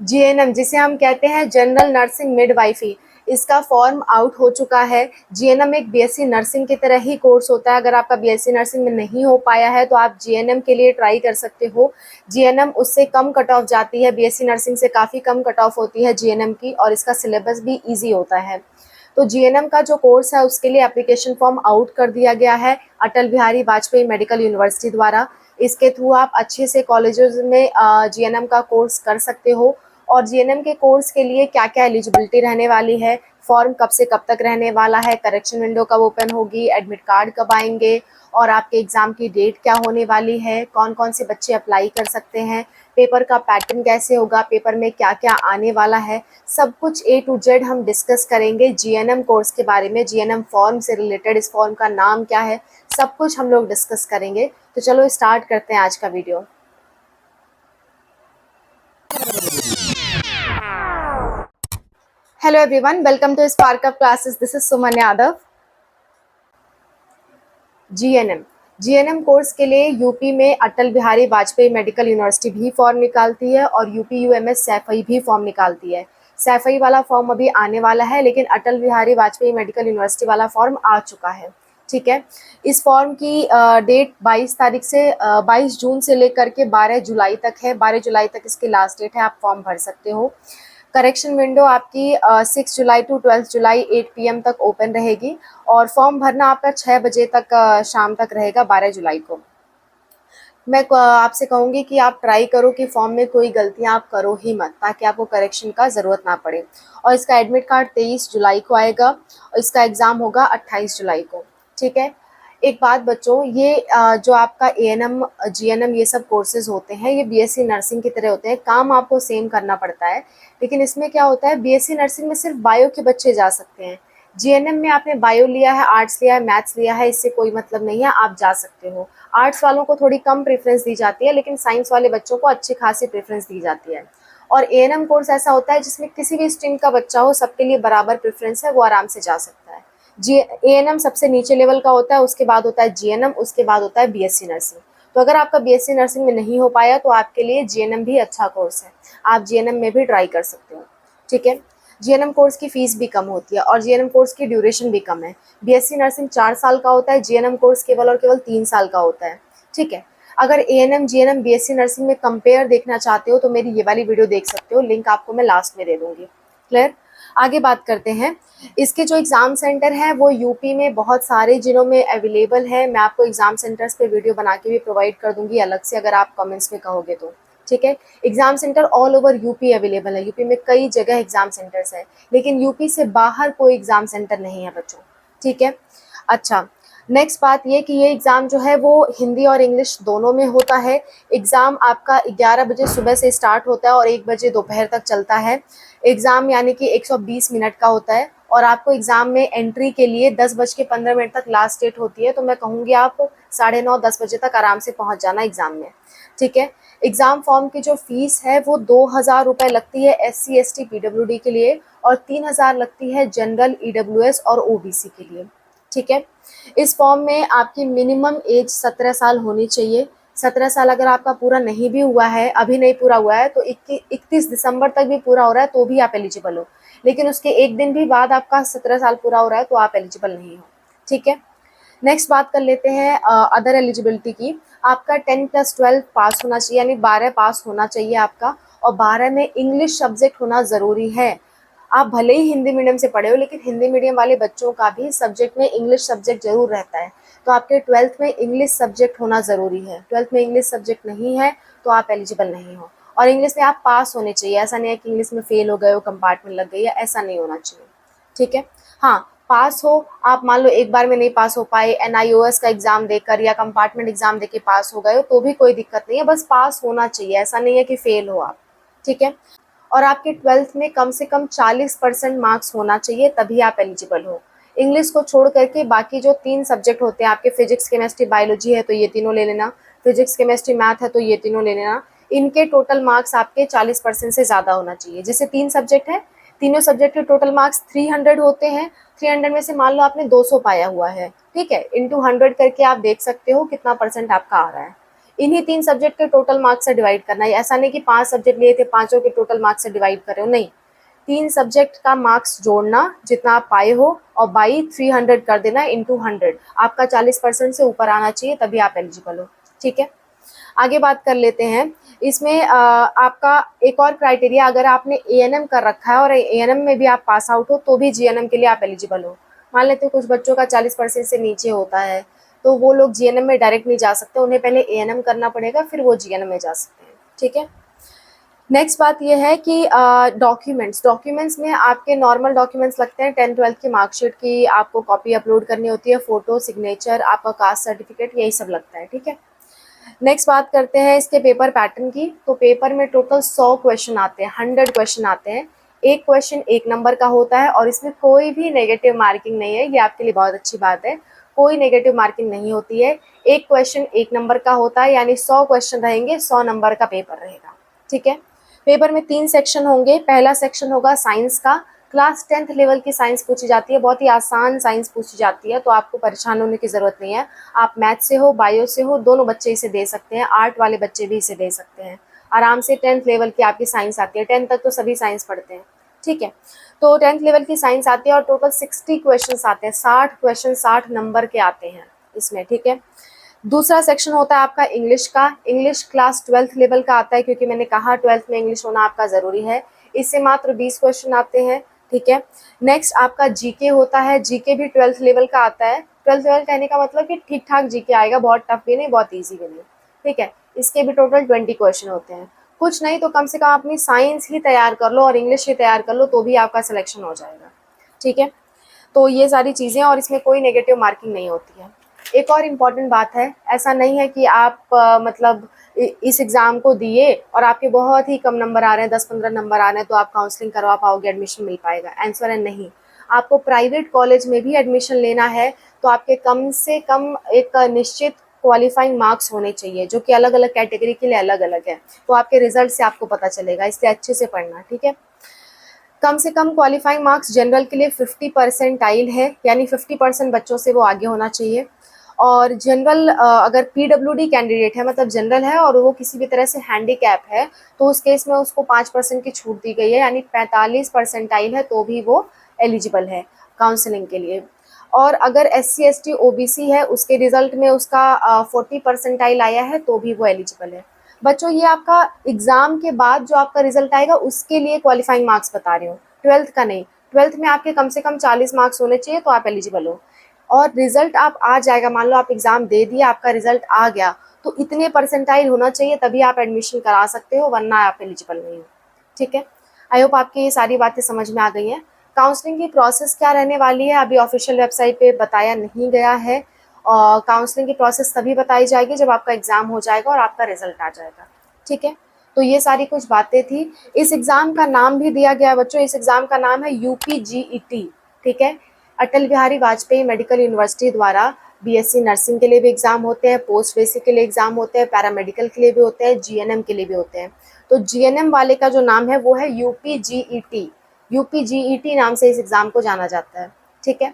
GNM जिसे हम कहते हैं जनरल नर्सिंग मिडवाइफरी, इसका फॉर्म आउट हो चुका है। जीएनएम एक बीएससी नर्सिंग की तरह ही कोर्स होता है। अगर आपका बीएससी नर्सिंग में नहीं हो पाया है तो आप जीएनएम के लिए ट्राई कर सकते हो। जीएनएम उससे कम कट ऑफ जाती है, बीएससी नर्सिंग से काफ़ी कम कट ऑफ होती है जीएनएम की, और इसका सिलेबस भी ईजी होता है। तो जीएनएम का जो कोर्स है उसके लिए एप्लीकेशन फॉर्म आउट कर दिया गया है अटल बिहारी वाजपेयी मेडिकल यूनिवर्सिटी द्वारा। इसके थ्रू आप अच्छे से कॉलेजेस में जीएनएम का कोर्स कर सकते हो। और जीएनएम के कोर्स के लिए क्या क्या एलिजिबिलिटी रहने वाली है, फॉर्म कब से कब तक रहने वाला है, करेक्शन विंडो कब ओपन होगी, एडमिट कार्ड कब आएंगे, और आपके एग्ज़ाम की डेट क्या होने वाली है, कौन कौन से बच्चे अप्लाई कर सकते हैं, पेपर का पैटर्न कैसे होगा, पेपर में क्या क्या आने वाला है, सब कुछ A to Z हम डिस्कस करेंगे जीएनएम कोर्स के बारे में। जीएनएम फॉर्म से रिलेटेड, इस फॉर्म का नाम क्या है, सब कुछ हम लोग डिस्कस करेंगे। तो चलो स्टार्ट करते हैं आज का video. Hello everyone, welcome to Spark Up classes. This is Suman Yadav. GNM course के लिए यूपी में अटल बिहारी वाजपेयी मेडिकल यूनिवर्सिटी भी फॉर्म निकालती है और यूपी यूएमएस सैफई भी फॉर्म निकालती है। सैफई वाला फॉर्म अभी आने वाला है, लेकिन अटल बिहारी वाजपेयी मेडिकल यूनिवर्सिटी वाला फॉर्म आ चुका है। ठीक है, इस फॉर्म की डेट 22 जून से लेकर के 12 जुलाई तक है। 12 जुलाई तक इसकी लास्ट डेट है, आप फॉर्म भर सकते हो। करेक्शन विंडो आपकी 6 जुलाई टू 12 जुलाई 8 PM तक ओपन रहेगी, और फॉर्म भरना आपका 6 बजे तक शाम तक रहेगा 12 जुलाई को। मैं आपसे कहूँगी कि आप ट्राई करो कि फॉर्म में कोई गलतियाँ आप करो ही मत, ताकि आपको करेक्शन का ज़रूरत ना पड़े। और इसका एडमिट कार्ड 23 जुलाई को आएगा और इसका एग्ज़ाम होगा 28 जुलाई को। ठीक है, एक बात बच्चों, ये जो आपका एएनएम जीएनएम ये सब कोर्सेज होते हैं, ये बीएससी नर्सिंग की तरह होते हैं। काम आपको सेम करना पड़ता है, लेकिन इसमें क्या होता है, बीएससी नर्सिंग में सिर्फ बायो के बच्चे जा सकते हैं। जीएनएम में आपने बायो लिया है, आर्ट्स लिया है, मैथ्स लिया है, इससे कोई मतलब नहीं है, आप जा सकते हो। आर्ट्स वालों को थोड़ी कम प्रेफरेंस दी जाती है, लेकिन साइंस वाले बच्चों को अच्छी खासी प्रेफरेंस दी जाती है। और एएनएम कोर्स ऐसा होता है जिसमें किसी भी स्ट्रीम का बच्चा हो, सबके लिए बराबर प्रेफरेंस है, वो आराम से जा सकता है। जी एएनएम सबसे नीचे लेवल का होता है, उसके बाद होता है जीएनएम, उसके बाद होता है बीएससी नर्सिंग। तो अगर आपका बीएससी नर्सिंग में नहीं हो पाया तो आपके लिए जीएनएम भी अच्छा कोर्स है, आप जीएनएम में भी ट्राई कर सकते हो। ठीक है, जीएनएम कोर्स की फीस भी कम होती है और जीएनएम कोर्स की ड्यूरेशन भी कम है। बीएससी नर्सिंग 4 साल का होता है, जीएनएम कोर्स केवल और केवल 3 साल का होता है। ठीक है, अगर एएनएम जीएनएम बीएससी नर्सिंग में कंपेयर देखना चाहते हो तो मेरी ये वाली वीडियो देख सकते हो, लिंक आपको मैं लास्ट में दे दूंगी। क्लियर? आगे बात करते हैं। इसके जो एग्ज़ाम सेंटर हैं वो यूपी में बहुत सारे जिलों में अवेलेबल है। मैं आपको एग्ज़ाम सेंटर्स पे वीडियो बना के भी प्रोवाइड कर दूंगी अलग से, अगर आप कमेंट्स में कहोगे तो। ठीक है, exam centre all over UP available है। यूपी में कई जगह एग्ज़ाम सेंटर्स हैं, लेकिन यूपी से बाहर कोई एग्ज़ाम सेंटर नहीं है बच्चों। ठीक है, अच्छा, नेक्स्ट बात ये कि ये एग्ज़ाम जो है वो हिंदी और इंग्लिश दोनों में होता है। एग्ज़ाम आपका 11 बजे सुबह से स्टार्ट होता है और 1 बजे दोपहर तक चलता है। एग्ज़ाम यानी कि 120 मिनट का होता है, और आपको एग्ज़ाम में एंट्री के लिए 10:15 तक लास्ट डेट होती है। तो मैं कहूँगी आप 9:30-10 बजे तक आराम से पहुँच जाना एग्ज़ाम में। ठीक है, एग्ज़ाम फॉर्म की जो फ़ीस है वो 2,000 रुपये लगती है SC ST PWD के लिए, और 3,000 लगती है जनरल EWS और OBC के लिए। ठीक है, इस फॉर्म में आपकी मिनिमम एज 17 साल होनी चाहिए। 17 साल अगर आपका पूरा नहीं भी हुआ है, अभी नहीं पूरा हुआ है, तो 31 दिसंबर तक भी पूरा हो रहा है तो भी आप एलिजिबल हो, लेकिन उसके एक दिन भी बाद आपका 17 साल पूरा हो रहा है तो आप एलिजिबल नहीं हो। ठीक है, नेक्स्ट बात कर लेते हैं अदर एलिजिबिलिटी की। आपका 10+12 पास होना चाहिए, यानी 12 पास होना चाहिए आपका, और 12 में इंग्लिश सब्जेक्ट होना ज़रूरी है। आप भले ही हिंदी मीडियम से पढ़े हो, लेकिन हिंदी मीडियम वाले बच्चों का भी सब्जेक्ट में इंग्लिश सब्जेक्ट जरूर रहता है। तो आपके 12th में इंग्लिश सब्जेक्ट होना ज़रूरी है। 12th में इंग्लिश सब्जेक्ट नहीं है तो आप एलिजिबल नहीं हो। और इंग्लिश में आप पास होने चाहिए, ऐसा नहीं है कि इंग्लिश में फेल हो गए हो, कंपार्टमेंट लग गई है, ऐसा नहीं होना चाहिए। ठीक है, हाँ, पास हो, आप मान लो एक बार में नहीं पास हो पाए, NIOS का एग्ज़ाम देकर या कंपार्टमेंट एग्ज़ाम देकर पास हो गए हो तो भी कोई दिक्कत नहीं है, बस पास होना चाहिए, ऐसा नहीं है कि फेल हो आप। ठीक है, और आपके 12th में कम से कम 40% मार्क्स होना चाहिए, तभी आप एलिजिबल हो। इंग्लिश को छोड़ करके बाकी जो 3 सब्जेक्ट होते हैं आपके, फिजिक्स केमिस्ट्री बायोलॉजी है तो ये तीनों ले लेना, फिजिक्स केमिस्ट्री मैथ है तो ये तीनों ले लेना। इनके टोटल मार्क्स आपके 40% से ज़्यादा होना चाहिए। जैसे 3 सब्जेक्ट हैं, तीनों सब्जेक्ट के टोटल मार्क्स 300 होते हैं। 300 में से मान लो आपने 200 पाया हुआ है, ठीक है, इंटू 100 करके आप देख सकते हो कितना परसेंट आपका आ रहा है। इन्हीं 3 सब्जेक्ट के टोटल मार्क्स से डिवाइड करना है। ऐसा नहीं कि 5 सब्जेक्ट लिए थे, पाँचों के टोटल मार्क्स से डिवाइड कर रहे हो, नहीं। 3 सब्जेक्ट का मार्क्स जोड़ना जितना आप पाए हो और बाई 300 कर देना इंटू 100। आपका 40% से ऊपर आना चाहिए, तभी आप एलिजिबल हो। ठीक है, आगे बात कर लेते हैं। इसमें आपका एक और क्राइटेरिया, अगर आपने एएनएम कर रखा है और एएनएम में भी आप पास आउट हो तो भी जीएनएम के लिए आप एलिजिबल हो। मान लेते हो कुछ बच्चों का 40% से नीचे होता है, तो वो लोग जीएनएम में डायरेक्ट नहीं जा सकते, उन्हें पहले एएनएम करना पड़ेगा, फिर वो जीएनएम में जा सकते हैं। ठीक है, नेक्स्ट बात ये है कि डॉक्यूमेंट्स में आपके नॉर्मल डॉक्यूमेंट्स लगते हैं। 10th-12th की मार्कशीट की आपको कॉपी अपलोड करनी होती है, फोटो, सिग्नेचर, आपका कास्ट सर्टिफिकेट, यही सब लगता है। ठीक है, नेक्स्ट बात करते हैं इसके पेपर पैटर्न की। तो पेपर में टोटल 100 क्वेश्चन आते हैं, 100 क्वेश्चन आते हैं। एक क्वेश्चन 1 नंबर का होता है और इसमें कोई भी नेगेटिव मार्किंग नहीं है, ये आपके लिए बहुत अच्छी बात है। कोई नेगेटिव मार्किंग नहीं होती है। एक क्वेश्चन 1 नंबर का होता है, यानी 100 क्वेश्चन रहेंगे, 100 नंबर का पेपर रहेगा। ठीक है, पेपर में 3 सेक्शन होंगे। पहला सेक्शन होगा साइंस का। क्लास 10th लेवल की साइंस पूछी जाती है, बहुत ही आसान साइंस पूछी जाती है, तो आपको परेशान होने की ज़रूरत नहीं है। आप मैथ से हो, बायो से हो, दोनों बच्चे इसे दे सकते हैं, आर्ट वाले बच्चे भी इसे दे सकते हैं। आराम से 10th लेवल की आपकी साइंस आती है, 10th तक तो सभी साइंस पढ़ते हैं। ठीक है, तो 10th लेवल की साइंस आती है और टोटल 60 क्वेश्चन आते हैं, 60 क्वेश्चन 60 नंबर के आते हैं इसमें। ठीक है, दूसरा सेक्शन होता है आपका इंग्लिश का। इंग्लिश क्लास 12th लेवल का आता है, क्योंकि मैंने कहा 12th में इंग्लिश होना आपका ज़रूरी है। इससे मात्र 20 क्वेश्चन आते हैं। ठीक है, नेक्स्ट आपका जीके होता है। जीके भी 12th लेवल का आता है। 12th लेवल कहने का मतलब कि ठीक ठाक जीके आएगा, बहुत टफ भी नहीं, बहुत ईजी भी नहीं। ठीक है, इसके भी टोटल 20 क्वेश्चन होते हैं। कुछ नहीं तो कम से कम अपनी साइंस ही तैयार कर लो और इंग्लिश ही तैयार कर लो, तो भी आपका सिलेक्शन हो जाएगा। ठीक है, तो ये सारी चीज़ें, और इसमें कोई नेगेटिव मार्किंग नहीं होती है। एक और इम्पॉर्टेंट बात है, ऐसा नहीं है कि आप मतलब इस एग्ज़ाम को दिए और आपके बहुत ही कम नंबर आ रहे हैं, 10-15 नंबर आ रहे हैं, तो आप काउंसलिंग करवा पाओगे, एडमिशन मिल पाएगा। आंसर है नहीं। आपको प्राइवेट कॉलेज में भी एडमिशन लेना है तो आपके कम से कम एक निश्चित क्वालिफाइंग मार्क्स होने चाहिए, जो कि अलग अलग कैटेगरी के लिए अलग अलग है, तो आपके रिजल्ट से आपको पता चलेगा, इसलिए अच्छे से पढ़ना। ठीक है, कम से कम क्वालिफाइंग मार्क्स जनरल के लिए 50 परसेंटाइल है, यानी 50% बच्चों से वो आगे होना चाहिए। और जनरल अगर पीडब्ल्यूडी कैंडिडेट है, मतलब जनरल है और वो किसी भी तरह से हैंडीकैप है, तो उस केस में उसको 5% की छूट दी गई है, यानी 45 परसेंटाइल है तो भी वो एलिजिबल है काउंसलिंग के लिए। और अगर SC ST OBC है, उसके रिजल्ट में उसका 40 परसेंटाइल आया है तो भी वो एलिजिबल है। बच्चों, ये आपका एग्जाम के बाद जो आपका रिजल्ट आएगा उसके लिए क्वालिफाइंग मार्क्स बता रही हूँ, 12th का नहीं। 12th में आपके कम से कम 40 मार्क्स होने चाहिए तो आप एलिजिबल हो। और रिजल्ट आप आ जाएगा, मान लो आप एग्जाम दे दिए, आपका रिजल्ट आ गया, तो इतने परसेंटाइल होना चाहिए तभी आप एडमिशन करा सकते हो, वरना आप एलिजिबल नहीं हो। ठीक है, आई होप आपकी ये सारी बातें समझ में आ गई हैं। काउंसलिंग की प्रोसेस क्या रहने वाली है अभी ऑफिशियल वेबसाइट पे बताया नहीं गया है, और काउंसलिंग की प्रोसेस तभी बताई जाएगी जब आपका एग्ज़ाम हो जाएगा और आपका रिजल्ट आ जाएगा। ठीक है, तो ये सारी कुछ बातें थी। इस एग्ज़ाम का नाम भी दिया गया है बच्चों, इस एग्ज़ाम का नाम है UPGET। ठीक है, अटल बिहारी वाजपेयी मेडिकल यूनिवर्सिटी द्वारा BSc नर्सिंग के लिए भी एग्ज़ाम होते हैं, पोस्ट बेसिक के लिए एग्ज़ाम होते हैं, पैरामेडिकल के लिए भी होते हैं, GNM के लिए भी होते हैं। तो GNM वाले का जो नाम है वो है UPGET। UPGET नाम से इस एग्ज़ाम को जाना जाता है। ठीक है,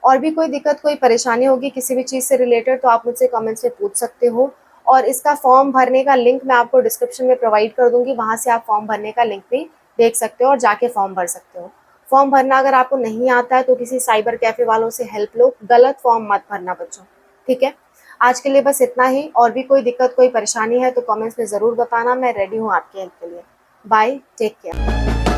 और भी कोई दिक्कत, कोई परेशानी होगी किसी भी चीज़ से रिलेटेड तो आप मुझसे कमेंट्स में पूछ सकते हो। और इसका फॉर्म भरने का लिंक मैं आपको डिस्क्रिप्शन में प्रोवाइड कर दूंगी, वहाँ से आप फॉर्म भरने का लिंक भी देख सकते हो और जाके फॉर्म भर सकते हो। फॉर्म भरना अगर आपको नहीं आता है तो किसी साइबर कैफ़े वालों से हेल्प लो, गलत फॉर्म मत भरना बच्चों। ठीक है, आज के लिए बस इतना ही। और भी कोई दिक्कत, कोई परेशानी है तो कमेंट्स में ज़रूर बताना, मैं रेडी हूँ आपकी हेल्प के लिए। Bye, take care.